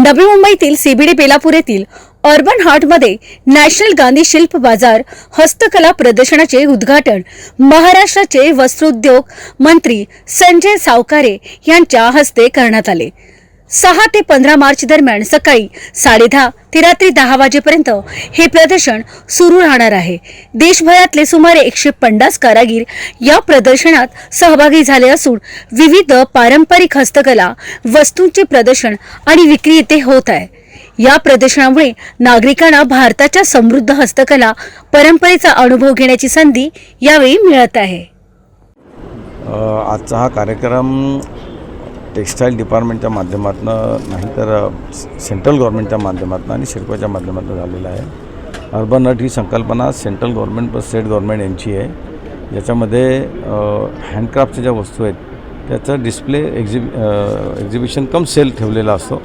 नवी मुंबईतील सीबीडी बेलापूर येथील अर्बन हार्टमध्ये नॅशनल गांधी शिल्प बाजार हस्तकला प्रदर्शनाचे उद्घाटन महाराष्ट्राचे वस्त्रोद्योग मंत्री संजय सावकारे यांच्या हस्ते करण्यात आले। 6 ते 15 मार्च दरम्यान सकाळी 10:30 ते रात्री 10 वाजेपर्यंत हे प्रदर्शन सुरू राहणार आहे। देशभरातले सुमारे 150 कारागीर या प्रदर्शनात सहभागी झाले असून विविध पारंपरिक हस्तकला वस्तूंचे प्रदर्शन आणि विक्री इथे होत आहे। या प्रदर्शनामुळे नागरिकांना भारताच्या समृद्ध हस्तकला परंपरेचा अनुभव घेण्याची संधी यावेळी मिळत आहे। आजचा हा कार्यक्रम टेक्स्टाईल डिपार्टमेंटच्या माध्यमातून नाही तर सेंट्रल गव्हर्नमेंटच्या माध्यमातून आणि शिल्पाच्या माध्यमातून झालेला आहे। अर्बन हार्ट ही संकल्पना सेंट्रल गव्हर्नमेंट व स्टेट गव्हर्नमेंट यांची आहे। याच्यामध्ये हँडक्राफ्टच्या ज्या वस्तू आहेत त्याचं डिस्प्ले एक्झिबिशन कम सेल ठेवलेला असतो।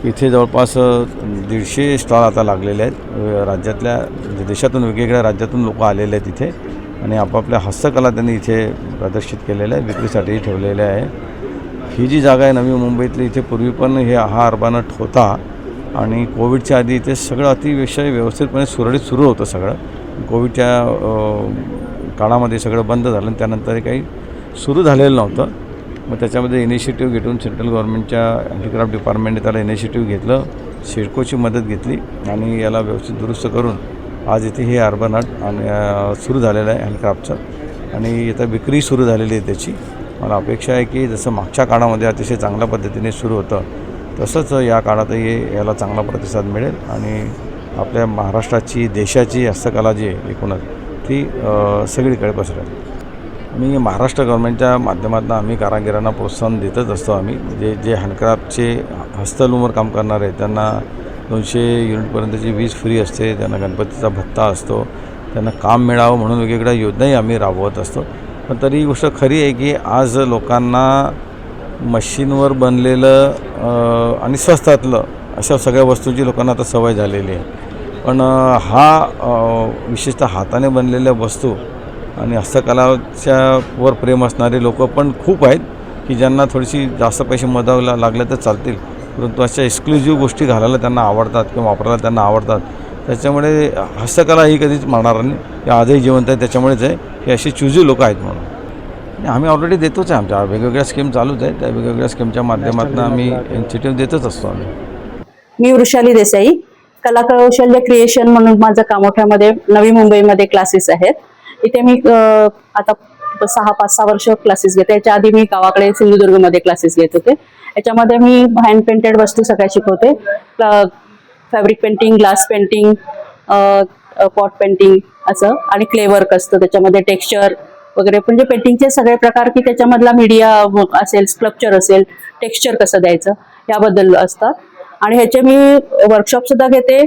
इथे जवळपास 150 स्टॉल आता लागलेले आहेत। राज्यातल्या देशातून वेगवेगळ्या राज्यातून लोक आलेले आहेत इथे आणि आपापल्या हस्तकला त्यांनी इथे प्रदर्शित केलेल्या आहे, विक्रीसाठी ठेवलेल्या आहे। ही जी जागा आहे नवी मुंबईतली, इथे पूर्वी पण हा अर्बन हार्ट होता आणि कोविडच्या आधी इथे सगळं अतिशय व्यवस्थितपणे सुरळीत सुरू होतं। सगळं कोविडच्या काळामध्ये सगळं बंद झालं आणि त्यानंतर काही सुरू झालेलं नव्हतं। मग त्याच्यामध्ये इनिशिएटिव्ह घेऊन सेंट्रल गव्हर्नमेंटच्या हँडीक्राफ्ट डिपार्टमेंटने त्याला इनिशिएटिव्ह घेतलं, सिडकोची मदत घेतली आणि याला व्यवस्थित दुरुस्त करून आज इथे हे अर्बन हार्ट आणि सुरू झालेलं आहे हँडक्राफ्टचं आणि आता विक्री सुरू झालेली आहे त्याची। मला अपेक्षा आहे की जसं मागच्या काळामध्ये अतिशय चांगल्या पद्धतीने सुरू होतं तसंच या काळातही याला चांगला प्रतिसाद मिळेल आणि आपल्या महाराष्ट्राची देशाची हस्तकला जी आहे एकूणच ती सगळीकडे पसरेल। मी महाराष्ट्र गव्हर्नमेंटच्या माध्यमातून आम्ही कारागिरांना प्रोत्साहन देतच असतो। आम्ही जे हँडक्राफ्टचे हस्तलूमवर काम करणार आहे त्यांना 200 युनिटपर्यंतची वीज फ्री असते, त्यांना गणपतीचा भत्ता असतो, त्यांना काम मिळावं म्हणून वेगवेगळ्या योजनाही आम्ही राबवत असतो। पण तरी ही गोष्ट खरी आहे की आज लोकांना मशीनवर बनलेलं आणि स्वस्तातलं अशा सगळ्या वस्तूंची लोकांना आता सवय झालेली आहे। पण विशेषतः हाताने बनलेल्या वस्तू आणि हस्तकलाच्या वर प्रेम असणारे लोक पण खूप आहेत की ज्यांना थोडीशी जास्त पैसे मोजावे लागले तर चालतील, परंतु अशा एक्सक्लुझिव्ह गोष्टी घालायला त्यांना आवडतात किंवा वापरायला त्यांना आवडतात। त्याच्यामुळे हस्तकला ही कधीच मरणार नाही, हे आजही जिवंत आहे। त्याच्यामुळेच आहे की अशी चुजी लोक आहेत म्हणून आम्ही ऑलरेडी देतोच आहे। आमच्या वेगवेगळ्या स्कीम चालूच आहेत, त्या वेगवेगळ्या स्कीमच्या माध्यमातून आम्ही इनिशिएटिव्ह देतच असतो आम्ही। मी वृषाली देसाई, कलाकौशल्य क्रिएशन म्हणून माझं कामोठ्यामध्ये नवी मुंबईमध्ये क्लासेस आहेत। इथे मी आता 5-6 वर्ष क्लासेस घेते। याच्या आधी मी गावाकडे सिंधुदुर्गमध्ये क्लासेस घेत होते। याच्यामध्ये मी हँड पेंटेड वस्तू सगळ्या शिकवते, fabric painting, glass painting, pot painting असं, आणि क्ले वर्क असतं त्याच्यामध्ये, टेक्स्चर वगैरे, म्हणजे पेंटिंगचे सगळे प्रकार की त्याच्यामधला मीडिया असेल, स्कल्पचर असेल, टेक्स्चर कसं द्यायचं याबद्दल असतात। आणि ह्याचे मी वर्कशॉप सुद्धा घेते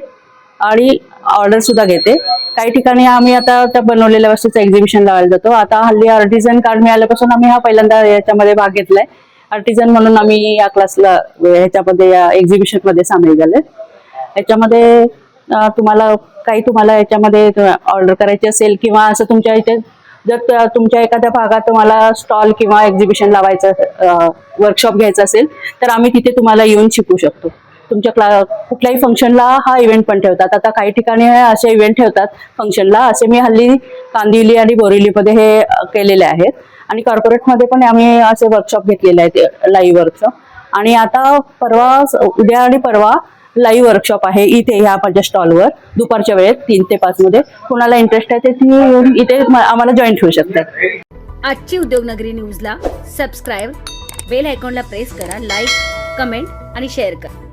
आणि ऑर्डर सुद्धा घेते। काही ठिकाणी आम्ही आता त्या बनवलेल्या वस्तूचं एक्झिबिशन लावायला जातो। आता हल्ली आर्टिझन कार्ड मिळाल्यापासून आम्ही हा पहिल्यांदा याच्यामध्ये भाग घेतलाय। आर्टिझन म्हणून आम्ही या क्लासला ह्याच्यामध्ये या एक्झिबिशनमध्ये सामील झाले। याच्यामध्ये तुम्हाला याच्यामध्ये ऑर्डर करायची असेल किंवा असं तुमच्या इथे जर तुमच्या एखाद्या भागात तुम्हाला स्टॉल किंवा एक्झिबिशन लावायचं, वर्कशॉप घ्यायचं असेल तर आम्ही तिथे तुम्हाला येऊन शिकवू शकतो। तुमच्या कुठल्याही फंक्शनला हा इव्हेंट पण ठेवतात। आता काही ठिकाणी असे इव्हेंट ठेवतात फंक्शनला, असे मी हल्ली कांदिवली आणि बोरिवलीमध्ये हे केलेले आहेत। आणि कॉर्पोरेटमध्ये पण आम्ही असे वर्कशॉप घेतलेले आहेत, लाईव्ह वर्कशॉप। आणि आता उद्या आणि परवा लाईव्ह वर्कशॉप आहे इथे ह्या माझ्या स्टॉलवर दुपारच्या वेळेत 3 ते 5 मध्ये। कोणाला इंटरेस्ट आहे ते इथे आम्हाला जॉईन होऊ शकतात। आजची उद्योगनगरी न्यूजला सबस्क्राईब, बेल आयकॉनला प्रेस करा, लाईक, कमेंट आणि शेअर करा।